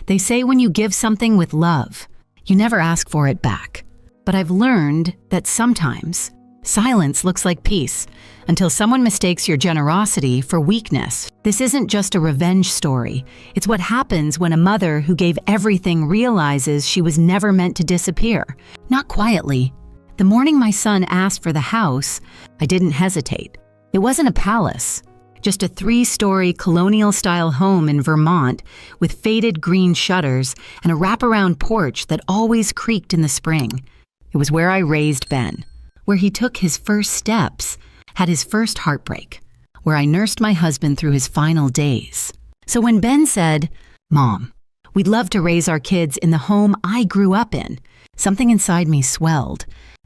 They say when you give something with love, you never ask for it back. But I've learned that sometimes silence looks like peace until someone mistakes your generosity for weakness. This isn't just a revenge story. It's what happens when a mother who gave everything realizes she was never meant to disappear. Not quietly. The morning my son asked for the house, I didn't hesitate. It wasn't a palace, just a 3-story colonial-style home in Vermont with faded green shutters and a wraparound porch that always creaked in the spring. It was where I raised Ben, where he took his first steps, had his first heartbreak, where I nursed my husband through his final days. So when Ben said, "Mom, we'd love to raise our kids in the home I grew up in," something inside me swelled.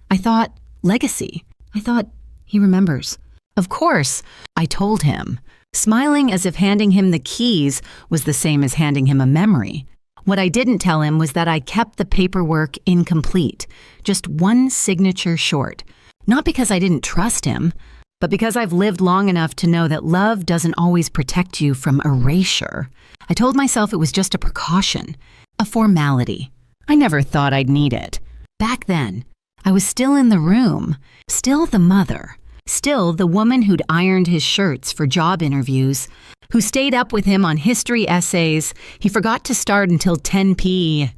I thought, legacy. I thought, he remembers. Of course, I told him, smiling as if handing him the keys was the same as handing him a memory. What I didn't tell him was that I kept the paperwork incomplete, just one signature short. Not because I didn't trust him, but because I've lived long enough to know that love doesn't always protect you from erasure. I told myself it was just a precaution, a formality. I never thought I'd need it. Back then, I was still in the room, still the mother, still the woman who'd ironed his shirts for job interviews, who stayed up with him on history essays he forgot to start until 10 p.m.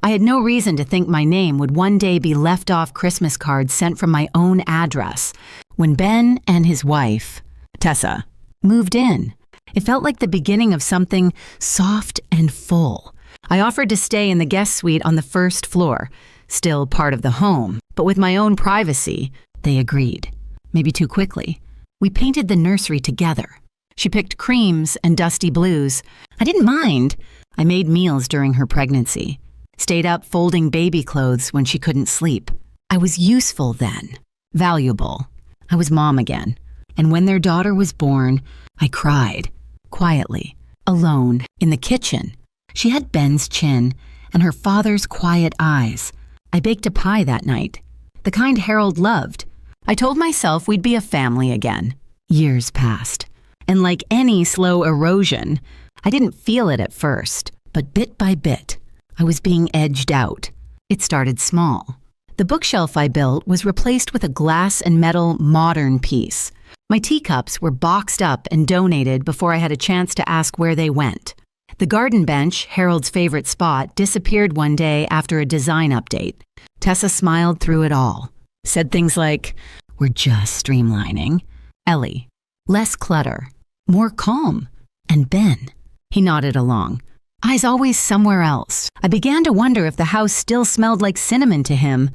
I had no reason to think my name would one day be left off Christmas cards sent from my own address. When Ben and his wife, Tessa, moved in, it felt like the beginning of something soft and full. I offered to stay in the guest suite on the first floor, still part of the home, but with my own privacy. They agreed, maybe too quickly. We painted the nursery together. She picked creams and dusty blues. I didn't mind. I made meals during her pregnancy. Stayed up folding baby clothes when she couldn't sleep. I was useful then. Valuable. I was mom again. And when their daughter was born, I cried. Quietly. Alone. In the kitchen. She had Ben's chin and her father's quiet eyes. I baked a pie that night. The kind Harold loved. I told myself we'd be a family again. Years passed. And like any slow erosion, I didn't feel it at first, but bit by bit, I was being edged out. It started small. The bookshelf I built was replaced with a glass and metal modern piece. My teacups were boxed up and donated before I had a chance to ask where they went. The garden bench, Harold's favorite spot, disappeared one day after a design update. Tessa smiled through it all. Said things like, "We're just streamlining." Ellie, less clutter, more calm. And Ben, he nodded along. Eyes always somewhere else. I began to wonder if the house still smelled like cinnamon to him,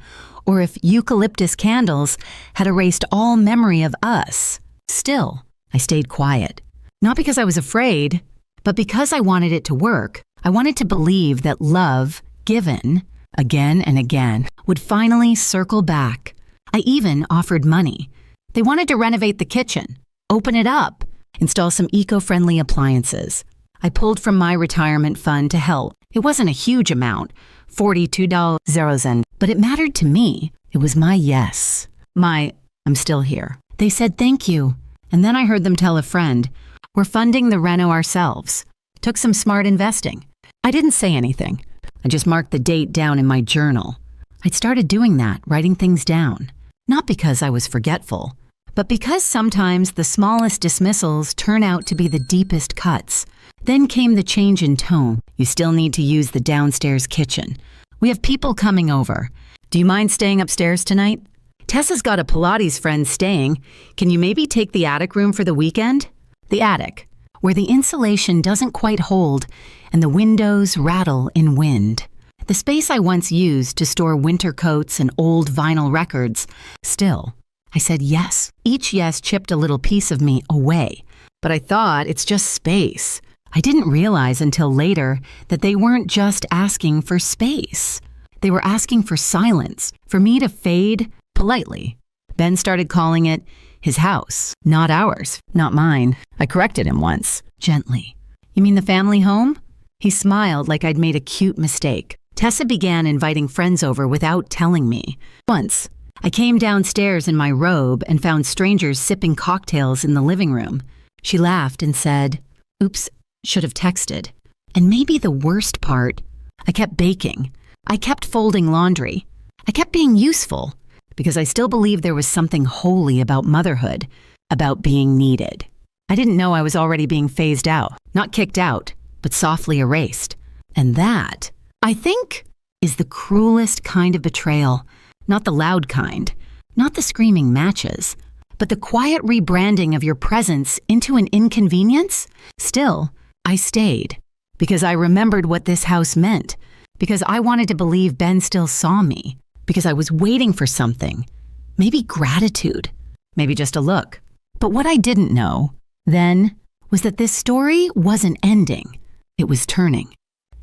or if eucalyptus candles had erased all memory of us. Still, I stayed quiet. Not because I was afraid, but because I wanted it to work. I wanted to believe that love, given again and again, would finally circle back. I even offered money. They wanted to renovate the kitchen, open it up, install some eco-friendly appliances. I pulled from my retirement fund to help. It wasn't a huge amount, $42.00, but it mattered to me. It was my yes. I'm still here. They said thank you, and then I heard them tell a friend, "We're funding the reno ourselves." Took some smart investing. I didn't say anything. I just marked the date down in my journal. I'd started doing that, writing things down. Not because I was forgetful, but because sometimes the smallest dismissals turn out to be the deepest cuts. Then came the change in tone. "You still need to use the downstairs kitchen. We have people coming over. Do you mind staying upstairs tonight? Tessa's got a Pilates friend staying. Can you maybe take the attic room for the weekend?" The attic, where the insulation doesn't quite hold and the windows rattle in wind. The space I once used to store winter coats and old vinyl records. Still, I said yes. Each yes chipped a little piece of me away. But I thought it's just space. I didn't realize until later that they weren't just asking for space. They were asking for silence, for me to fade politely. Ben started calling it his house, not ours, not mine. I corrected him once, gently. "You mean the family home?" He smiled like I'd made a cute mistake. Tessa began inviting friends over without telling me. Once, I came downstairs in my robe and found strangers sipping cocktails in the living room. She laughed and said, Oops, should have texted. And maybe the worst part, I kept baking. I kept folding laundry. I kept being useful because I still believed there was something holy about motherhood, about being needed. I didn't know I was already being phased out, not kicked out, but softly erased. And that, I think, is the cruelest kind of betrayal. Not the loud kind, not the screaming matches, but the quiet rebranding of your presence into an inconvenience. Still, I stayed because I remembered what this house meant, because I wanted to believe Ben still saw me, because I was waiting for something, maybe gratitude, maybe just a look. But what I didn't know then was that this story wasn't ending. It was turning.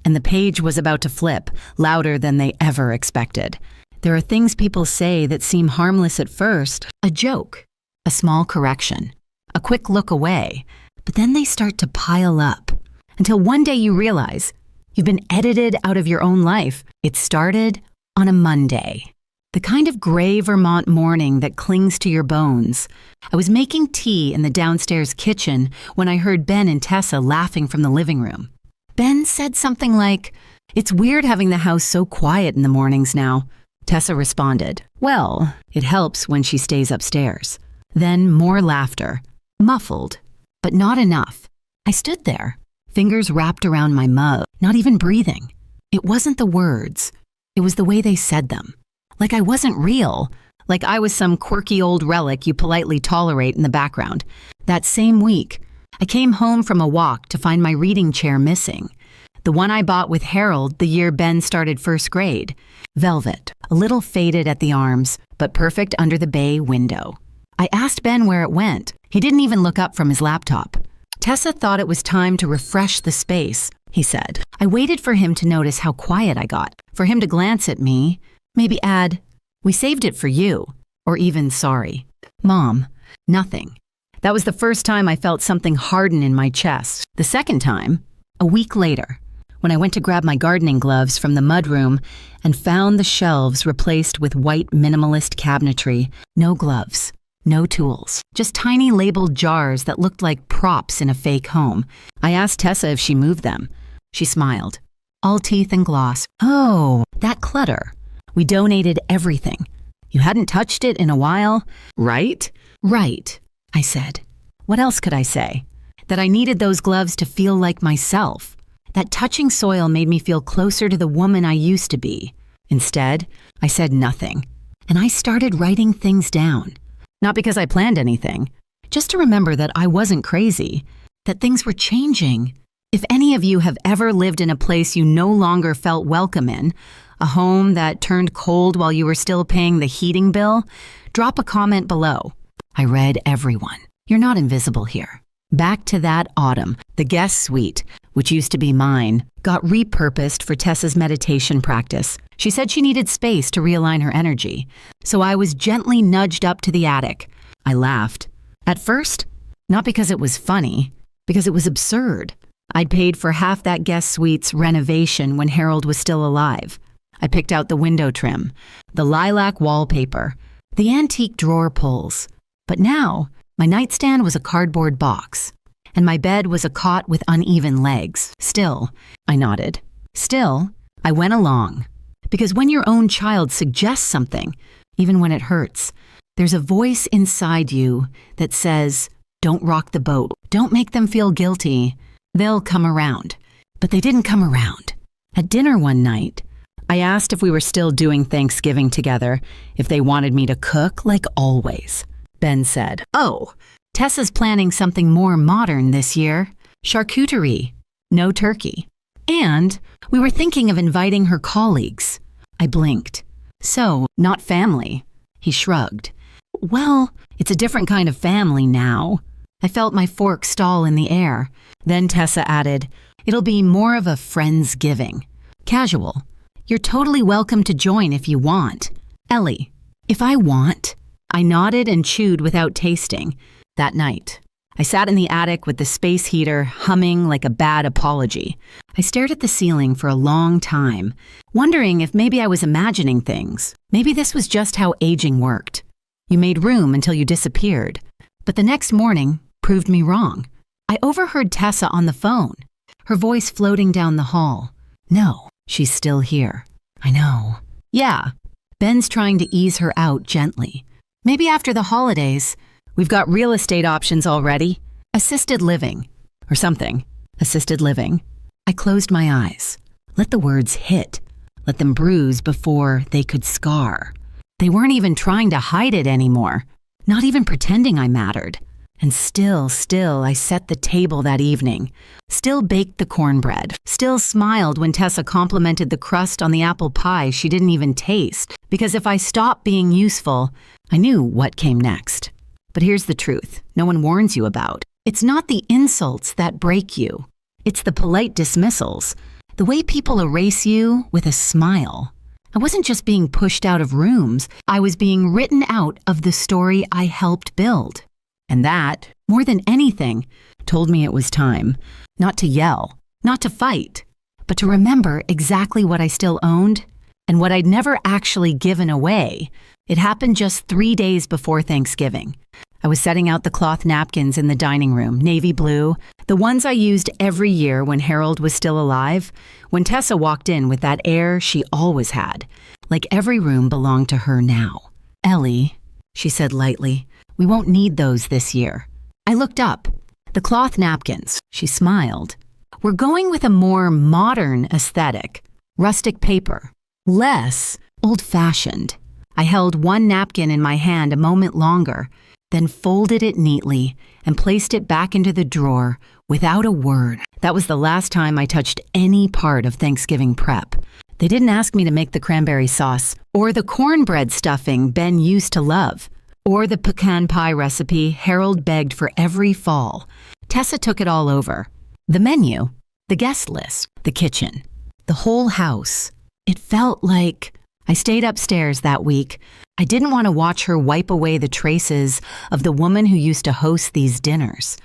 And the page was about to flip, louder than they ever expected. There are things people say that seem harmless at first, a joke, a small correction, a quick look away, but then they start to pile up until one day you realize you've been edited out of your own life. It started on a Monday, the kind of gray Vermont morning that clings to your bones. I was making tea in the downstairs kitchen when I heard Ben and Tessa laughing from the living room. Ben said something like, "It's weird having the house so quiet in the mornings now." Tessa responded, "Well, it helps when she stays upstairs." Then more laughter, muffled, but not enough. I stood there, fingers wrapped around my mug, not even breathing. It wasn't the words, it was the way they said them. Like I wasn't real, like I was some quirky old relic you politely tolerate in the background. That same week, I came home from a walk to find my reading chair missing. The one I bought with Harold the year Ben started first grade. Velvet, a little faded at the arms, but perfect under the bay window. I asked Ben where it went. He didn't even look up from his laptop. Tessa thought it was time to refresh the space, he said. I waited for him to notice how quiet I got, for him to glance at me, maybe add, "We saved it for you," or even "sorry." Mom, nothing. That was the first time I felt something harden in my chest. The second time, a week later, when I went to grab my gardening gloves from the mudroom and found the shelves replaced with white minimalist cabinetry. No gloves, no tools, just tiny labeled jars that looked like props in a fake home. I asked Tessa if she moved them. She smiled. All teeth and gloss. Oh, that clutter. We donated everything. You hadn't touched it in a while, right? Right, I said. What else could I say? That I needed those gloves to feel like myself. That touching soil made me feel closer to the woman I used to be. Instead, I said nothing, and I started writing things down. Not because I planned anything, just to remember that I wasn't crazy, that things were changing. If any of you have ever lived in a place you no longer felt welcome in, a home that turned cold while you were still paying the heating bill, drop a comment below. I read everyone. You're not invisible here. Back to that autumn, the guest suite, which used to be mine, got repurposed for Tessa's meditation practice. She said she needed space to realign her energy, so I was gently nudged up to the attic. I laughed. At first, not because it was funny, because it was absurd. I'd paid for half that guest suite's renovation when Harold was still alive. I picked out the window trim, the lilac wallpaper, the antique drawer pulls. But now, my nightstand was a cardboard box, and my bed was a cot with uneven legs. Still, I nodded. Still, I went along. Because when your own child suggests something, even when it hurts, there's a voice inside you that says, don't rock the boat. Don't make them feel guilty. They'll come around. But they didn't come around. At dinner one night, I asked if we were still doing Thanksgiving together, if they wanted me to cook like always. Ben said, "Oh, Tessa's planning something more modern this year. Charcuterie, no turkey. And we were thinking of inviting her colleagues." I blinked. "So, not family?" He shrugged. "Well, it's a different kind of family now." I felt my fork stall in the air. Then Tessa added, "It'll be more of a friendsgiving. Casual. You're totally welcome to join if you want." Ellie, if I want? I nodded and chewed without tasting. That night, I sat in the attic with the space heater humming like a bad apology. I stared at the ceiling for a long time, wondering if maybe I was imagining things. Maybe this was just how aging worked. You made room until you disappeared. But the next morning proved me wrong. I overheard Tessa on the phone, her voice floating down the hall. No, she's still here. I know. Yeah. Ben's trying to ease her out gently. Maybe after the holidays. We've got real estate options already. Assisted living. Or something. Assisted living. I closed my eyes. Let the words hit. Let them bruise before they could scar. They weren't even trying to hide it anymore. Not even pretending I mattered. And still, I set the table that evening. Still baked the cornbread. Still smiled when Tessa complimented the crust on the apple pie she didn't even taste. Because if I stopped being useful, I knew what came next. But here's the truth no one warns you about. It's not the insults that break you. It's the polite dismissals. The way people erase you with a smile. I wasn't just being pushed out of rooms. I was being written out of the story I helped build. And that, more than anything, told me it was time. Not to yell, not to fight, but to remember exactly what I still owned and what I'd never actually given away. It happened just 3 days before Thanksgiving. I was setting out the cloth napkins in the dining room, navy blue, the ones I used every year when Harold was still alive, when Tessa walked in with that air she always had, like every room belonged to her now. Ellie, she said lightly, we won't need those this year. I looked up. The cloth napkins, she smiled. We're going with a more modern aesthetic, rustic paper, less old-fashioned. I held one napkin in my hand a moment longer, then folded it neatly and placed it back into the drawer without a word. That was the last time I touched any part of Thanksgiving prep. They didn't ask me to make the cranberry sauce or the cornbread stuffing Ben used to love, or the pecan pie recipe Harold begged for every fall. Tessa took it all over. The menu, the guest list, the kitchen, the whole house. It felt like I stayed upstairs that week. I didn't want to watch her wipe away the traces of the woman who used to host these dinners,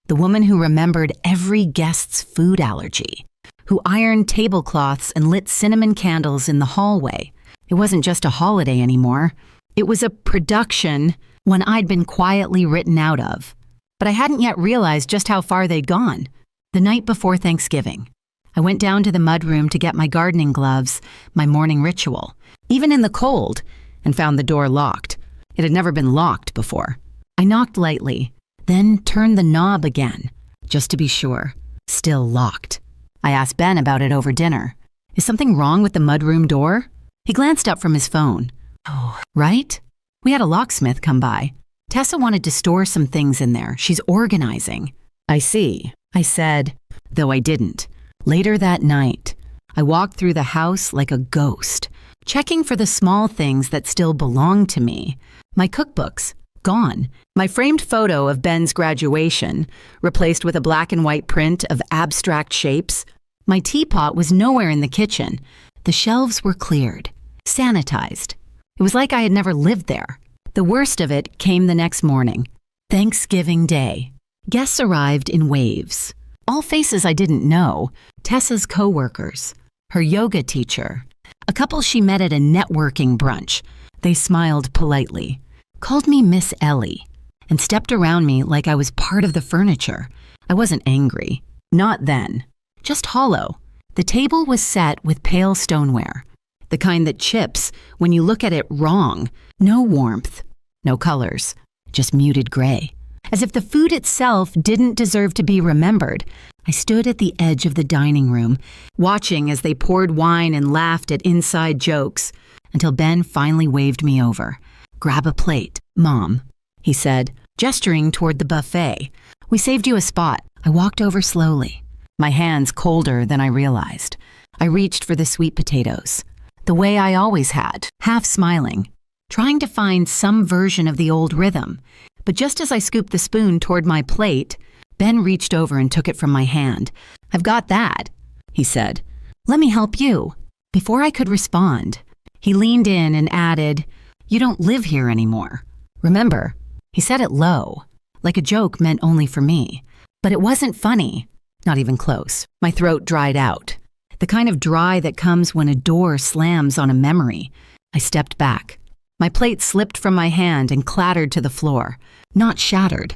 the woman who remembered every guest's food allergy, who ironed tablecloths and lit cinnamon candles in the hallway. It wasn't just a holiday anymore. It was a production, one I'd been quietly written out of. But I hadn't yet realized just how far they'd gone. The night before Thanksgiving, I went down to the mudroom to get my gardening gloves, my morning ritual, even in the cold, and found the door locked. It had never been locked before. I knocked lightly, then turned the knob again, just to be sure. Still locked. I asked Ben about it over dinner. Is something wrong with the mudroom door? He glanced up from his phone. Oh, right? We had a locksmith come by. Tessa wanted to store some things in there. She's organizing. I see, I said, though I didn't. Later that night, I walked through the house like a ghost, checking for the small things that still belonged to me. My cookbooks, gone. My framed photo of Ben's graduation, replaced with a black and white print of abstract shapes. My teapot was nowhere in the kitchen. The shelves were cleared, sanitized. It was like I had never lived there. The worst of it came the next morning. Thanksgiving Day. Guests arrived in waves. All faces I didn't know. Tessa's coworkers, her yoga teacher, a couple she met at a networking brunch. They smiled politely, called me Miss Ellie, and stepped around me like I was part of the furniture. I wasn't angry. Not then. Just hollow. The table was set with pale stoneware. The kind that chips when you look at it wrong. No warmth, no colors, just muted gray. As if the food itself didn't deserve to be remembered, I stood at the edge of the dining room, watching as they poured wine and laughed at inside jokes, until Ben finally waved me over. Grab a plate, Mom, he said, gesturing toward the buffet. We saved you a spot. I walked over slowly, my hands colder than I realized. I reached for the sweet potatoes. The way I always had, half smiling, trying to find some version of the old rhythm. But just as I scooped the spoon toward my plate, Ben reached over and took it from my hand. I've got that, he said. Let me help you. Before I could respond, he leaned in and added, You don't live here anymore. Remember, he said it low, like a joke meant only for me. But it wasn't funny, not even close. My throat dried out. The kind of dry that comes when a door slams on a memory. I stepped back. My plate slipped from my hand and clattered to the floor, not shattered,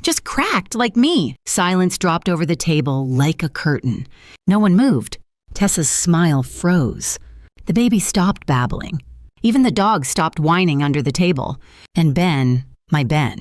Just cracked like me. Silence dropped over the table like a curtain. No one moved. Tessa's smile froze. The baby stopped babbling. Even the dog stopped whining under the table. And Ben, my Ben,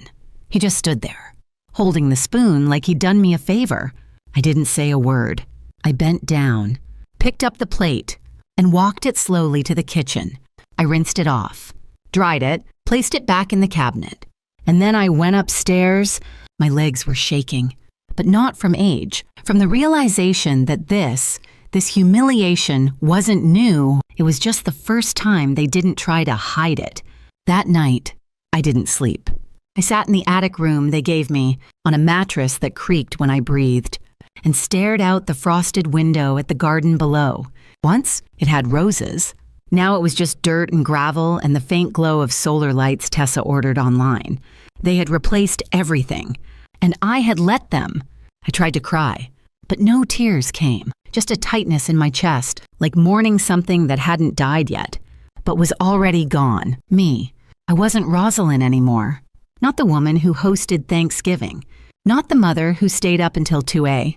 he just stood there, holding the spoon like he'd done me a favor. I didn't say a word. I bent down, picked up the plate, and walked it slowly to the kitchen. I rinsed it off, dried it, placed it back in the cabinet. And then I went upstairs. My legs were shaking, but not from age, from the realization that this humiliation wasn't new. It was just the first time they didn't try to hide it. That night, I didn't sleep. I sat in the attic room they gave me on a mattress that creaked when I breathed and stared out the frosted window at the garden below. Once, it had roses. Now it was just dirt and gravel and the faint glow of solar lights Tessa ordered online. They had replaced everything, and I had let them. I tried to cry, but no tears came, just a tightness in my chest, like mourning something that hadn't died yet, but was already gone. Me. I wasn't Rosalind anymore. Not the woman who hosted Thanksgiving. Not the mother who stayed up until 2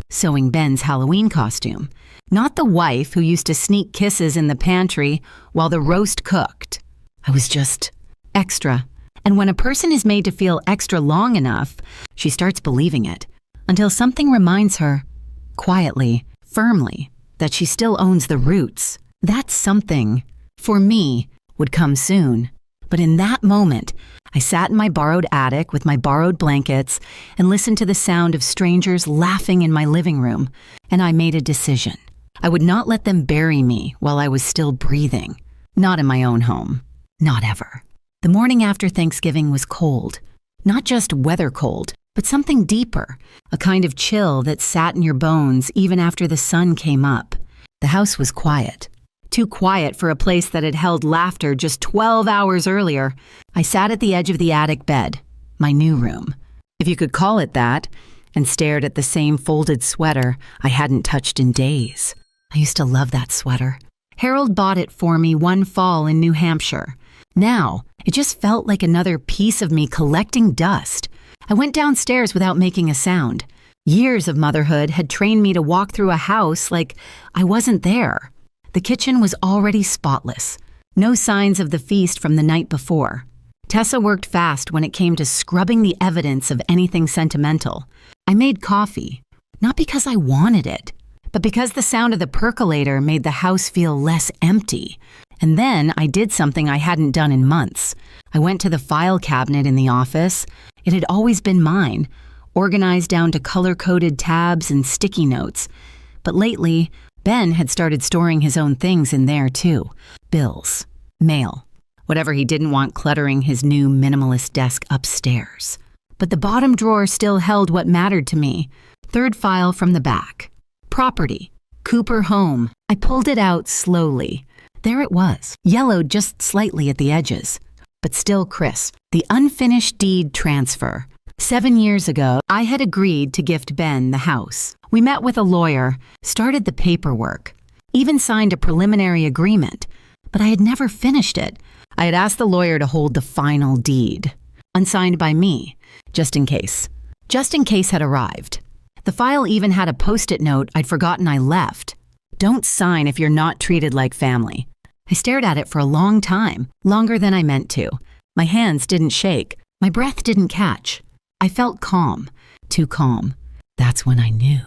sewing Ben's Halloween costume. Not the wife who used to sneak kisses in the pantry while the roast cooked. I was just extra. And when a person is made to feel extra long enough, she starts believing it, until something reminds her, quietly, firmly, that she still owns the roots. That something, for me, would come soon. But in that moment, I sat in my borrowed attic with my borrowed blankets and listened to the sound of strangers laughing in my living room, and I made a decision. I would not let them bury me while I was still breathing. Not in my own home. Not ever. The morning after Thanksgiving was cold. Not just weather cold, but something deeper, a kind of chill that sat in your bones even after the sun came up. The house was quiet. Too quiet for a place that had held laughter just 12 hours earlier. I sat at the edge of the attic bed, my new room, if you could call it that, and stared at the same folded sweater I hadn't touched in days. I used to love that sweater. Harold bought it for me one fall in New Hampshire. Now, it just felt like another piece of me collecting dust. I went downstairs without making a sound. Years of motherhood had trained me to walk through a house like I wasn't there. The kitchen was already spotless. No signs of the feast from the night before. Tessa worked fast when it came to scrubbing the evidence of anything sentimental. I made coffee, not because I wanted it, but because the sound of the percolator made the house feel less empty. And then I did something I hadn't done in months. I went to the file cabinet in the office. It had always been mine, organized down to color-coded tabs and sticky notes. But lately, Ben had started storing his own things in there too. Bills, mail, whatever he didn't want cluttering his new minimalist desk upstairs. But the bottom drawer still held what mattered to me. Third file from the back. Property. Cooper home. I pulled it out slowly. There it was, yellowed just slightly at the edges, but still crisp. The unfinished deed transfer. 7 years ago, I had agreed to gift Ben the house. We met with a lawyer, started the paperwork, even signed a preliminary agreement, but I had never finished it. I had asked the lawyer to hold the final deed, unsigned by me, just in case. Just in case had arrived. The file even had a post-it note I'd forgotten I left. Don't sign if you're not treated like family. I stared at it for a long time, longer than I meant to. My hands didn't shake. My breath didn't catch. I felt calm, too calm. That's when I knew.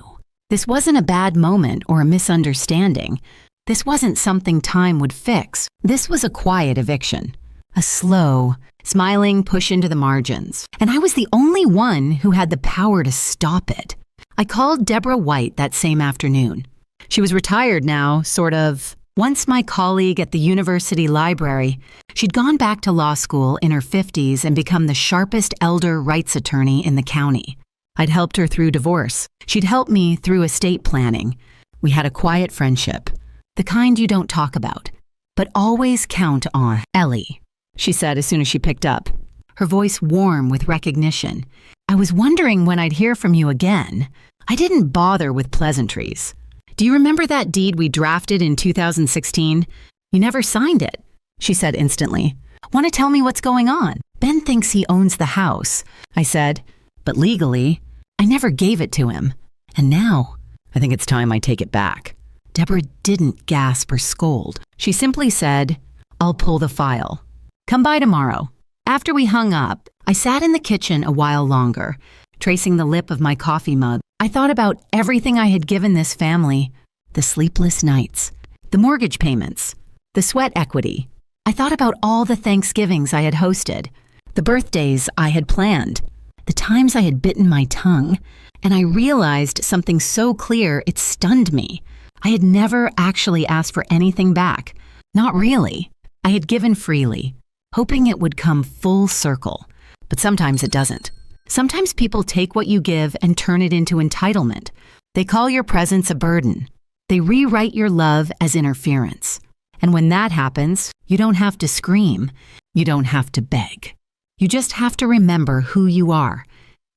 This wasn't a bad moment or a misunderstanding. This wasn't something time would fix. This was a quiet eviction. A slow, smiling push into the margins. And I was the only one who had the power to stop it. I called Deborah White that same afternoon. She was retired now, sort of. Once my colleague at the university library, she'd gone back to law school in her 50s and become the sharpest elder rights attorney in the county. I'd helped her through divorce. She'd helped me through estate planning. We had a quiet friendship, the kind you don't talk about, but always count on. Ellie, she said as soon as she picked up, her voice warm with recognition. I was wondering when I'd hear from you again. I didn't bother with pleasantries. Do you remember that deed we drafted in 2016? You never signed it, she said instantly. Want to tell me what's going on? Ben thinks he owns the house, I said. But legally, I never gave it to him. And now, I think it's time I take it back. Deborah didn't gasp or scold. She simply said, "I'll pull the file. Come by tomorrow." After we hung up, I sat in the kitchen a while longer, tracing the lip of my coffee mug. I thought about everything I had given this family, the sleepless nights, the mortgage payments, the sweat equity. I thought about all the Thanksgivings I had hosted, the birthdays I had planned, the times I had bitten my tongue, and I realized something so clear it stunned me. I had never actually asked for anything back. Not really. I had given freely, hoping it would come full circle. But sometimes it doesn't. Sometimes people take what you give and turn it into entitlement. They call your presence a burden. They rewrite your love as interference. And when that happens, you don't have to scream. You don't have to beg. You just have to remember who you are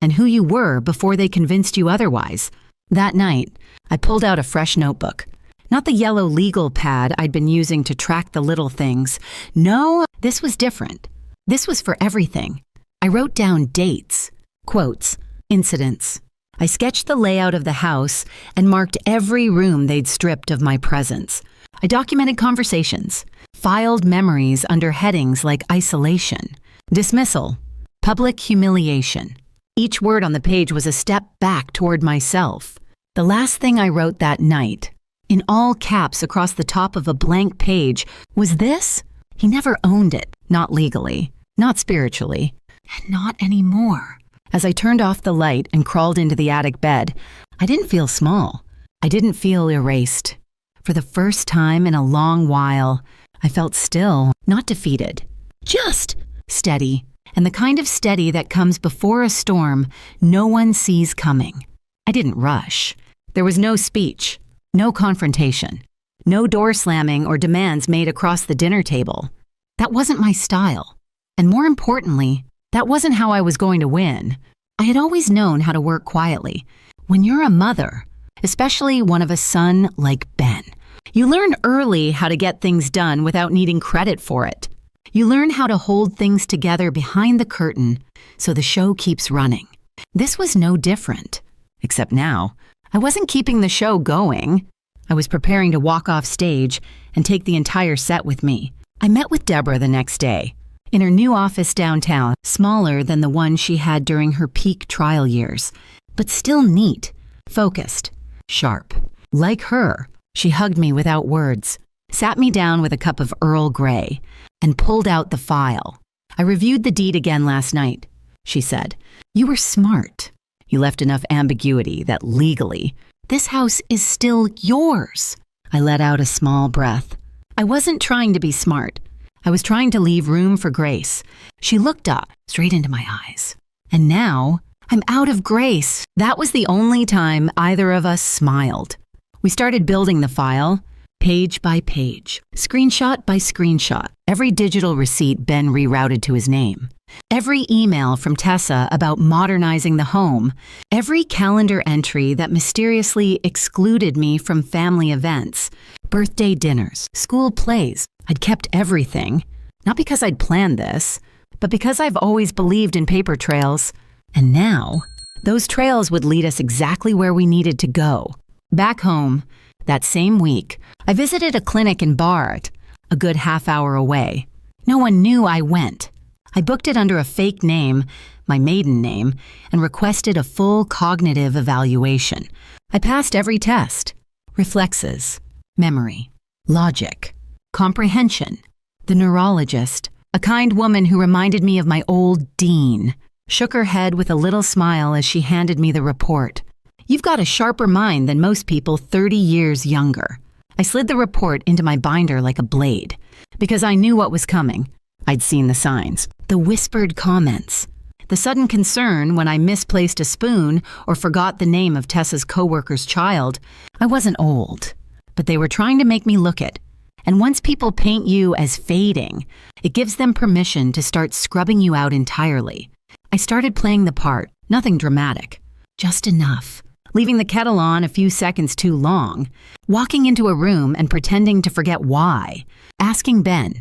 and who you were before they convinced you otherwise. That night, I pulled out a fresh notebook. Not the yellow legal pad I'd been using to track the little things. No, this was different. This was for everything. I wrote down dates, quotes, incidents. I sketched the layout of the house and marked every room they'd stripped of my presence. I documented conversations, filed memories under headings like isolation, dismissal, public humiliation. Each word on the page was a step back toward myself. The last thing I wrote that night, in all caps across the top of a blank page, was this: he never owned it, not legally, not spiritually, and not anymore. As I turned off the light and crawled into the attic bed, I didn't feel small. I didn't feel erased. For the first time in a long while, I felt still, not defeated, just steady, and the kind of steady that comes before a storm no one sees coming. I didn't rush. There was no speech, no confrontation, no door slamming or demands made across the dinner table. That wasn't my style. And more importantly, that wasn't how I was going to win. I had always known how to work quietly. When you're a mother, especially one of a son like Ben, you learn early how to get things done without needing credit for it. You learn how to hold things together behind the curtain so the show keeps running. This was no different. Except now, I wasn't keeping the show going. I was preparing to walk off stage and take the entire set with me. I met with Deborah the next day, in her new office downtown, smaller than the one she had during her peak trial years, but still neat, focused, sharp. Like her, she hugged me without words, sat me down with a cup of Earl Grey, and pulled out the file. "I reviewed the deed again last night," she said. "You were smart. You left enough ambiguity that legally, this house is still yours." I let out a small breath. I wasn't trying to be smart. I was trying to leave room for grace. She looked up, straight into my eyes. And now, I'm out of grace. That was the only time either of us smiled. We started building the file, page by page, screenshot by screenshot. Every digital receipt Ben rerouted to his name. Every email from Tessa about modernizing the home. Every calendar entry that mysteriously excluded me from family events. Birthday dinners, school plays. I'd kept everything, not because I'd planned this, but because I've always believed in paper trails. And now, those trails would lead us exactly where we needed to go. Back home, that same week, I visited a clinic in Bart, a good half-hour away. No one knew I went. I booked it under a fake name, my maiden name, and requested a full cognitive evaluation. I passed every test: reflexes, memory, logic, comprehension. The neurologist, a kind woman who reminded me of my old dean, shook her head with a little smile as she handed me the report. "You've got a sharper mind than most people 30 years younger." I slid the report into my binder like a blade, because I knew what was coming. I'd seen the signs, the whispered comments, the sudden concern when I misplaced a spoon or forgot the name of Tessa's coworker's child. I wasn't old, but they were trying to make me look it. And once people paint you as fading, it gives them permission to start scrubbing you out entirely. I started playing the part, nothing dramatic, just enough. Leaving the kettle on a few seconds too long, walking into a room and pretending to forget why, asking Ben,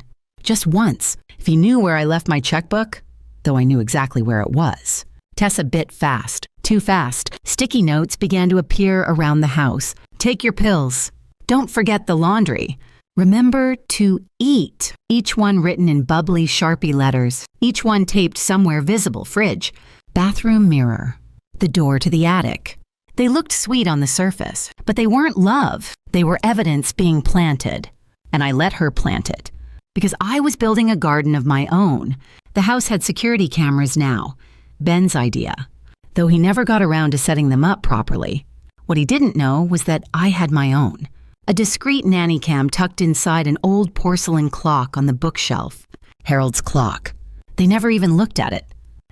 just once, if he knew where I left my checkbook, though I knew exactly where it was. Tessa bit fast, too fast. Sticky notes began to appear around the house. Take your pills. Don't forget the laundry. Remember to eat. Each one written in bubbly Sharpie letters. Each one taped somewhere visible. Fridge. Bathroom mirror. The door to the attic. They looked sweet on the surface, but they weren't love. They were evidence being planted. And I let her plant it. Because I was building a garden of my own. The house had security cameras now. Ben's idea. Though he never got around to setting them up properly. What he didn't know was that I had my own. A discreet nanny cam tucked inside an old porcelain clock on the bookshelf. Harold's clock. They never even looked at it.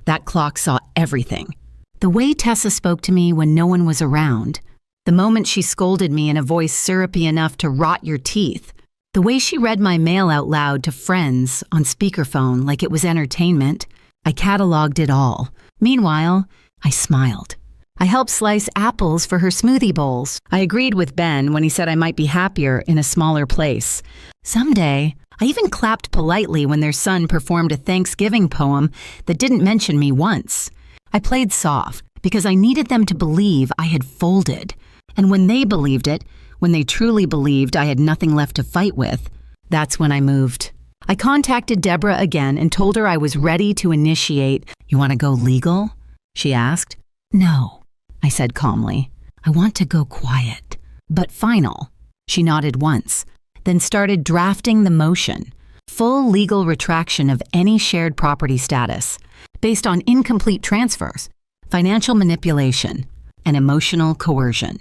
That clock saw everything. The way Tessa spoke to me when no one was around. The moment she scolded me in a voice syrupy enough to rot your teeth. The way she read my mail out loud to friends on speakerphone like it was entertainment. I cataloged it all. Meanwhile, I smiled. I helped slice apples for her smoothie bowls. I agreed with Ben when he said I might be happier in a smaller place. Someday, I even clapped politely when their son performed a Thanksgiving poem that didn't mention me once. I played soft because I needed them to believe I had folded. And when they believed it, when they truly believed I had nothing left to fight with, that's when I moved. I contacted Deborah again and told her I was ready to initiate. You want to go legal? She asked. No, I said calmly. I want to go quiet, but final. She nodded once, then started drafting the motion. Full legal retraction of any shared property status, based on incomplete transfers, financial manipulation, and emotional coercion.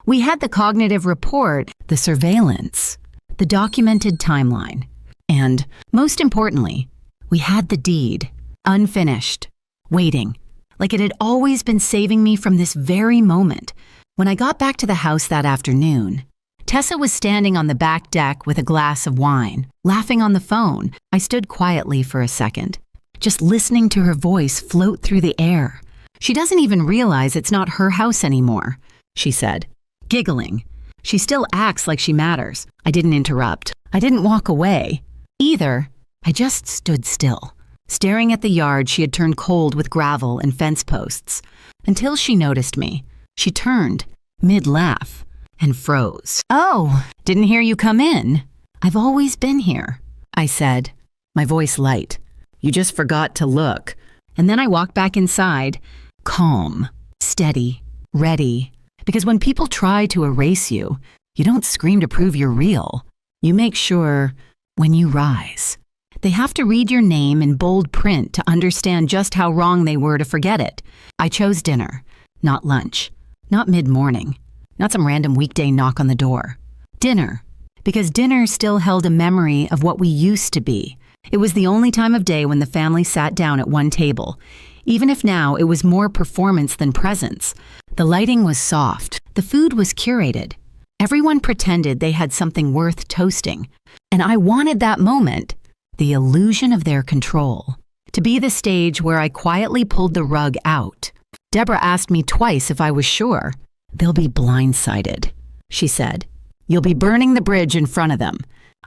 We had the cognitive report, the surveillance, the documented timeline, and, most importantly, we had the deed, unfinished, waiting, like it had always been saving me from this very moment. When I got back to the house that afternoon, Tessa was standing on the back deck with a glass of wine, laughing on the phone. I stood quietly for a second, just listening to her voice float through the air. She doesn't even realize it's not her house anymore, she said, giggling. She still acts like she matters. I didn't interrupt. I didn't walk away. Either. I just stood still, staring at the yard she had turned cold with gravel and fence posts, until she noticed me. She turned, mid-laugh, and froze. Oh, didn't hear you come in. I've always been here, I said, my voice light. You just forgot to look. And then I walked back inside, calm, steady, ready. Because when people try to erase you, you don't scream to prove you're real. You make sure when you rise. They have to read your name in bold print to understand just how wrong they were to forget it. I chose dinner, not lunch, not mid-morning, not some random weekday knock on the door. Dinner, because dinner still held a memory of what we used to be. It was the only time of day when the family sat down at one table, even if now it was more performance than presence. The lighting was soft. The food was curated. Everyone pretended they had something worth toasting. And I wanted that moment, the illusion of their control, to be the stage where I quietly pulled the rug out. Deborah asked me twice if I was sure. They'll be blindsided, she said. You'll be burning the bridge in front of them.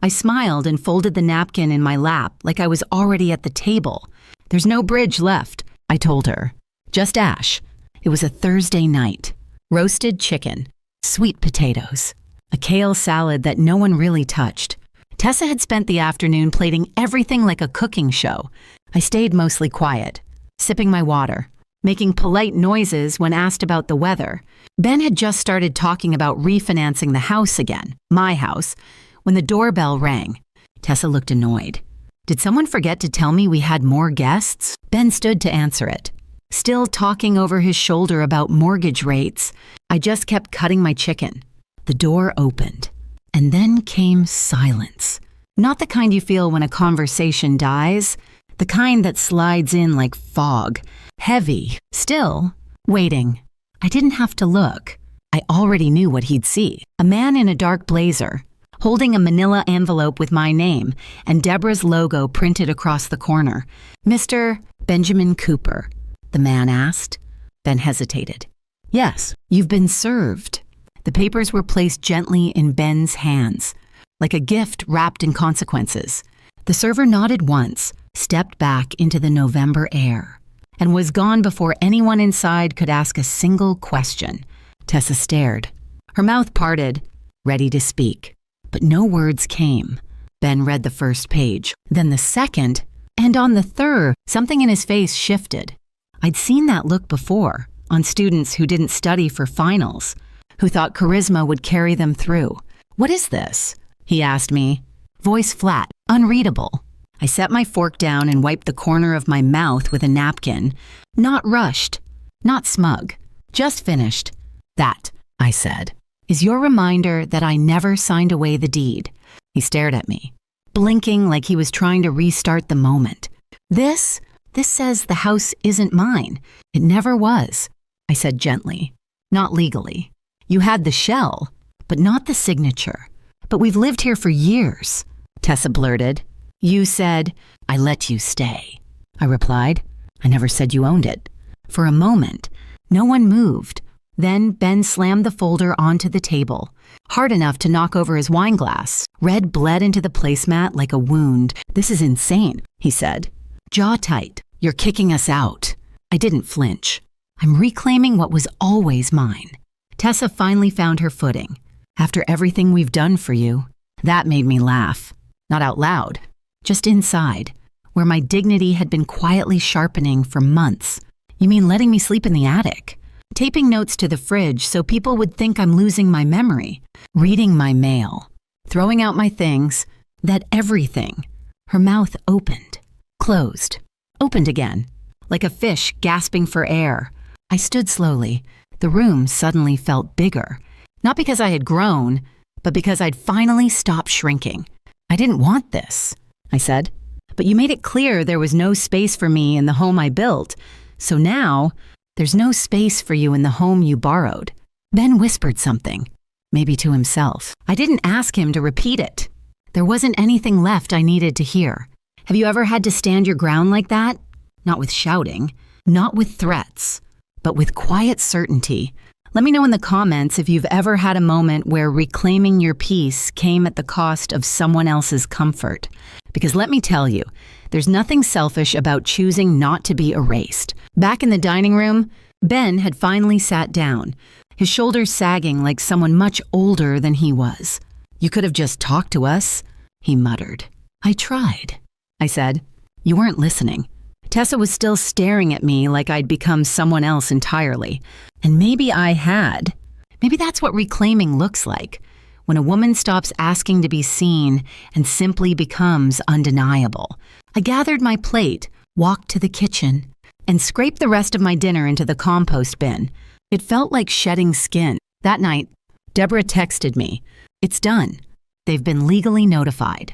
I smiled and folded the napkin in my lap like I was already at the table. There's no bridge left, I told her. Just ash. It was a Thursday night. Roasted chicken, sweet potatoes, a kale salad that no one really touched. Tessa had spent the afternoon plating everything like a cooking show. I stayed mostly quiet, sipping my water, making polite noises when asked about the weather. Ben had just started talking about refinancing the house again, my house, when the doorbell rang. Tessa looked annoyed. Did someone forget to tell me we had more guests? Ben stood to answer it, still talking over his shoulder about mortgage rates. I just kept cutting my chicken. The door opened, and then came silence. Not the kind you feel when a conversation dies, the kind that slides in like fog, heavy, still, waiting. I didn't have to look. I already knew what he'd see. A man in a dark blazer, holding a manila envelope with my name and Deborah's logo printed across the corner. Mr. Benjamin Cooper, the man asked. Ben hesitated. Yes, you've been served. The papers were placed gently in Ben's hands, like a gift wrapped in consequences. The server nodded once, stepped back into the November air. and was gone before anyone inside could ask a single question. Tessa stared. Her mouth parted, ready to speak, but no words came. Ben read the first page, then the second, and on the third, something in his face shifted. I'd seen that look before, on students who didn't study for finals, who thought charisma would carry them through. "What is this?" he asked me, voice flat, unreadable. I set my fork down and wiped the corner of my mouth with a napkin. Not rushed, not smug, just finished. "That," I said, "is your reminder that I never signed away the deed." He stared at me, blinking like he was trying to restart the moment. This says the house isn't mine. It never was," I said gently. "Not legally. You had the shell, but not the signature. But we've lived here for years," Tessa blurted. "You said, I let you stay," I replied. "I never said you owned it." For a moment, no one moved. Then Ben slammed the folder onto the table, hard enough to knock over his wine glass. Red bled into the placemat like a wound. "This is insane," he said. "Jaw tight. You're kicking us out." I didn't flinch. "I'm reclaiming what was always mine." Tessa finally found her footing. "After everything we've done for you." That made me laugh. Not out loud, just inside, where my dignity had been quietly sharpening for months. "You mean letting me sleep in the attic? Taping notes to the fridge so people would think I'm losing my memory, reading my mail, throwing out my things, that everything." Her mouth opened, closed, opened again, like a fish gasping for air. I stood slowly. The room suddenly felt bigger, not because I had grown, but because I'd finally stopped shrinking. "I didn't want this," I said, "but you made it clear there was no space for me in the home I built, so now there's no space for you in the home you borrowed." Ben whispered something, maybe to himself. I didn't ask him to repeat it. There wasn't anything left I needed to hear. Have you ever had to stand your ground like that? Not with shouting, not with threats, but with quiet certainty. Let me know in the comments if you've ever had a moment where reclaiming your peace came at the cost of someone else's comfort. Because let me tell you, there's nothing selfish about choosing not to be erased. Back in the dining room, Ben had finally sat down, his shoulders sagging like someone much older than he was. "You could have just talked to us," he muttered. "I tried," I said. "You weren't listening." Tessa was still staring at me like I'd become someone else entirely. And maybe I had. Maybe that's what reclaiming looks like, when a woman stops asking to be seen and simply becomes undeniable. I gathered my plate, walked to the kitchen, and scraped the rest of my dinner into the compost bin. It felt like shedding skin. That night, Deborah texted me. "It's done. They've been legally notified.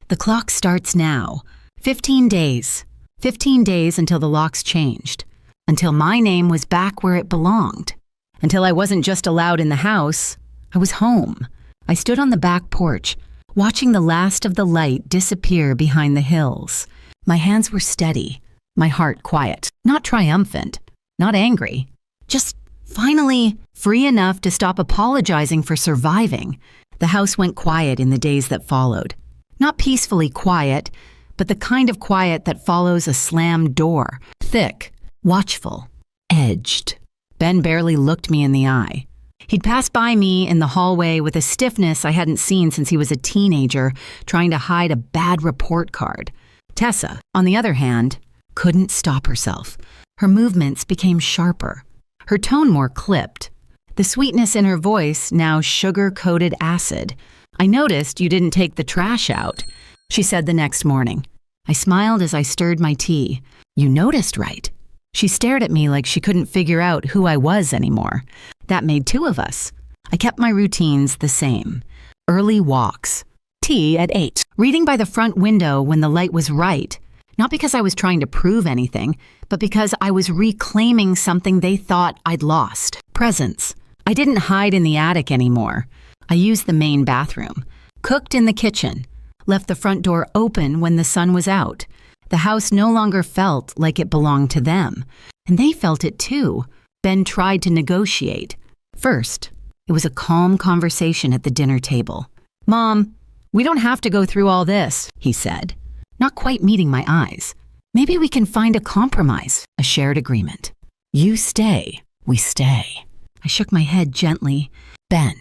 The clock starts now. 15 days. 15 days until the locks changed. Until my name was back where it belonged. Until I wasn't just allowed in the house, I was home." I stood on the back porch, watching the last of the light disappear behind the hills. My hands were steady, my heart quiet, not triumphant, not angry, just finally free enough to stop apologizing for surviving. The house went quiet in the days that followed. Not peacefully quiet, but the kind of quiet that follows a slammed door. Thick, watchful, edged. Ben barely looked me in the eye. He'd passed by me in the hallway with a stiffness I hadn't seen since he was a teenager, trying to hide a bad report card. Tessa, on the other hand, couldn't stop herself. Her movements became sharper, her tone more clipped. The sweetness in her voice now sugar-coated acid. "I noticed you didn't take the trash out," she said the next morning. I smiled as I stirred my tea. "You noticed, right?" She stared at me like she couldn't figure out who I was anymore. That made two of us. I kept my routines the same. Early walks. Tea at 8. Reading by the front window when the light was right. Not because I was trying to prove anything, but because I was reclaiming something they thought I'd lost. Presence. I didn't hide in the attic anymore. I used the main bathroom. Cooked in the kitchen. Left the front door open when the sun was out. The house no longer felt like it belonged to them. And they felt it too. Ben tried to negotiate. First, it was a calm conversation at the dinner table. "Mom, we don't have to go through all this," he said, not quite meeting my eyes. Maybe we can find a compromise, a shared agreement. You stay, we stay. I shook my head gently. Ben,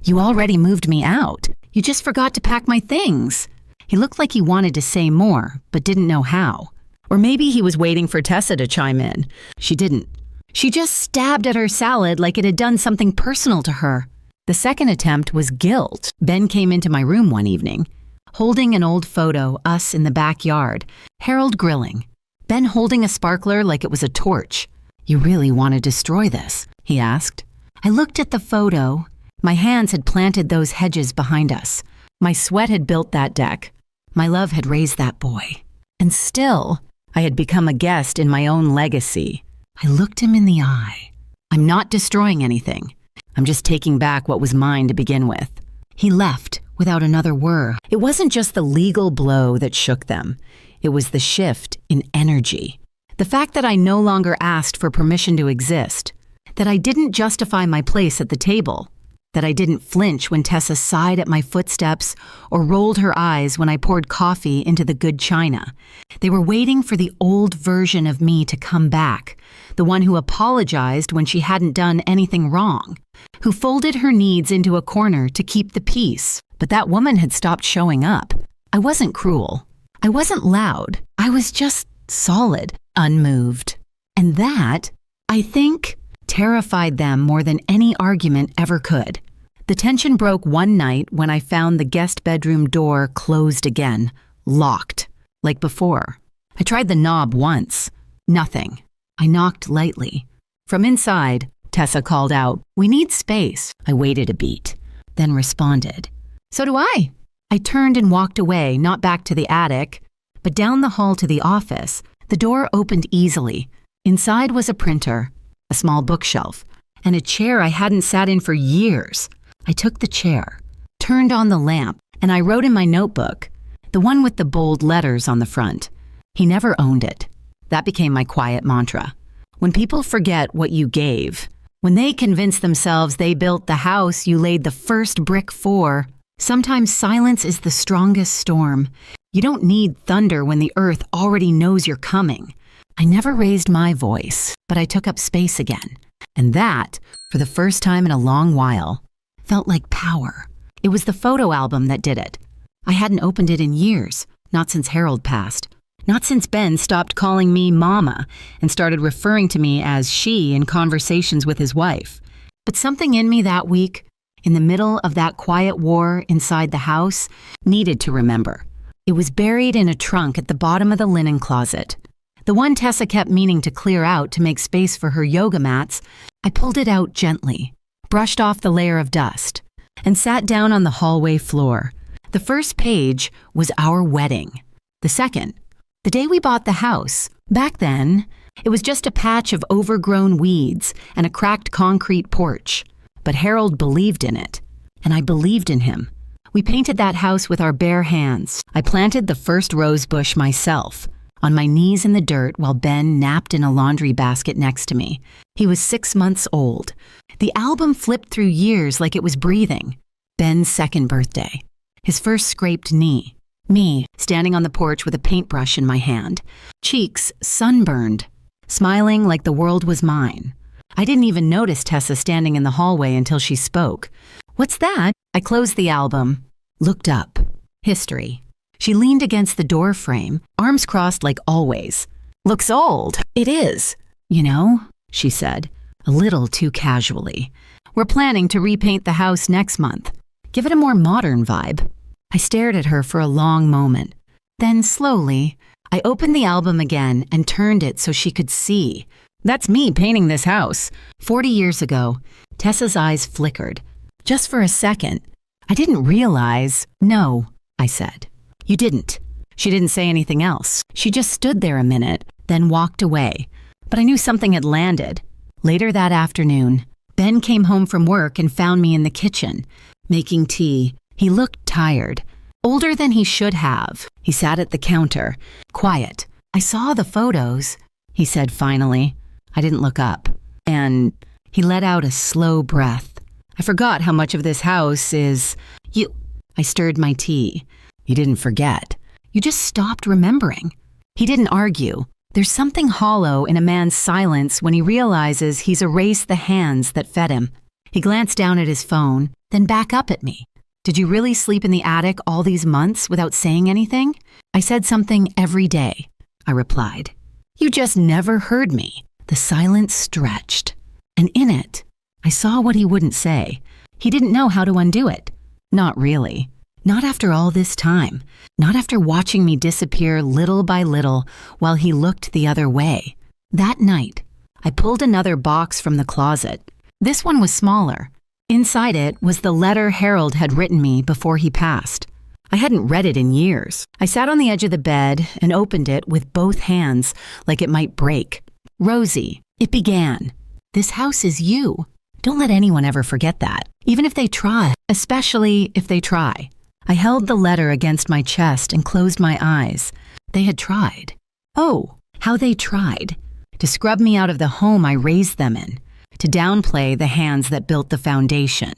you already moved me out. You just forgot to pack my things. He looked like he wanted to say more, but didn't know how. Or maybe he was waiting for Tessa to chime in. She didn't. She just stabbed at her salad like it had done something personal to her. The second attempt was guilt. Ben came into my room one evening, holding an old photo, us in the backyard, Harold grilling, Ben holding a sparkler like it was a torch. You really want to destroy this? He asked. I looked at the photo. My hands had planted those hedges behind us. My sweat had built that deck. My love had raised that boy. And still, I had become a guest in my own legacy. I looked him in the eye. I'm not destroying anything. I'm just taking back what was mine to begin with. He left without another word. It wasn't just the legal blow that shook them. It was the shift in energy. The fact that I no longer asked for permission to exist. That I didn't justify my place at the table. That I didn't flinch when Tessa sighed at my footsteps or rolled her eyes when I poured coffee into the good china. They were waiting for the old version of me to come back, the one who apologized when she hadn't done anything wrong, who folded her needs into a corner to keep the peace. But that woman had stopped showing up. I wasn't cruel. I wasn't loud. I was just solid, unmoved. And that, I think, terrified them more than any argument ever could. The tension broke one night when I found the guest bedroom door closed again, locked, like before. I tried the knob once. Nothing. I knocked lightly. From inside, Tessa called out, "We need space." I waited a beat, then responded, "So do I." I turned and walked away, not back to the attic, but down the hall to the office. The door opened easily. Inside was a printer, a small bookshelf, and a chair I hadn't sat in for years. I took the chair, turned on the lamp, and I wrote in my notebook, the one with the bold letters on the front. He never owned it. That became my quiet mantra. When people forget what you gave, when they convince themselves they built the house you laid the first brick for, sometimes silence is the strongest storm. You don't need thunder when the earth already knows you're coming. I never raised my voice, but I took up space again. And that, for the first time in a long while, felt like power. It was the photo album that did it. I hadn't opened it in years, not since Harold passed. Not since Ben stopped calling me Mama and started referring to me as she in conversations with his wife. But something in me that week, in the middle of that quiet war inside the house, needed to remember. It was buried in a trunk at the bottom of the linen closet. The one Tessa kept meaning to clear out to make space for her yoga mats. I pulled it out gently, brushed off the layer of dust, and sat down on the hallway floor. The first page was our wedding. The second, the day we bought the house. Back then, it was just a patch of overgrown weeds and a cracked concrete porch. But Harold believed in it, and I believed in him. We painted that house with our bare hands. I planted the first rose bush myself, on my knees in the dirt while Ben napped in a laundry basket next to me. He was 6 months old. The album flipped through years like it was breathing. Ben's second birthday. His first scraped knee. Me, standing on the porch with a paintbrush in my hand. Cheeks sunburned. Smiling like the world was mine. I didn't even notice Tessa standing in the hallway until she spoke. "What's that?" I closed the album, looked up. History. She leaned against the door frame, arms crossed like always. "Looks old." "It is." "You know," she said, a little too casually. "We're planning to repaint the house next month. Give it a more modern vibe." I stared at her for a long moment. Then slowly, I opened the album again and turned it so she could see. "That's me painting this house." 40 years ago, Tessa's eyes flickered. Just for a second. I didn't realize. "No," I said. "You didn't." She didn't say anything else. She just stood there a minute, then walked away. But I knew something had landed. Later that afternoon, Ben came home from work and found me in the kitchen, making tea. He looked tired, older than he should have. He sat at the counter, quiet. "I saw the photos," he said finally. I didn't look up. And he let out a slow breath. "I forgot how much of this house is you." I stirred my tea. "You didn't forget. You just stopped remembering." He didn't argue. There's something hollow in a man's silence when he realizes he's erased the hands that fed him. He glanced down at his phone, then back up at me. Did you really sleep in the attic all these months without saying anything? I said something every day, I replied. You just never heard me. The silence stretched. And in it, I saw what he wouldn't say. He didn't know how to undo it. Not really. Not after all this time. Not after watching me disappear little by little while he looked the other way. That night, I pulled another box from the closet. This one was smaller. Inside it was the letter Harold had written me before he passed. I hadn't read it in years. I sat on the edge of the bed and opened it with both hands like it might break. Rosie, it began. This house is you. Don't let anyone ever forget that, even if they try, especially if they try. I held the letter against my chest and closed my eyes. They had tried. Oh, how they tried. To scrub me out of the home I raised them in. To downplay the hands that built the foundation.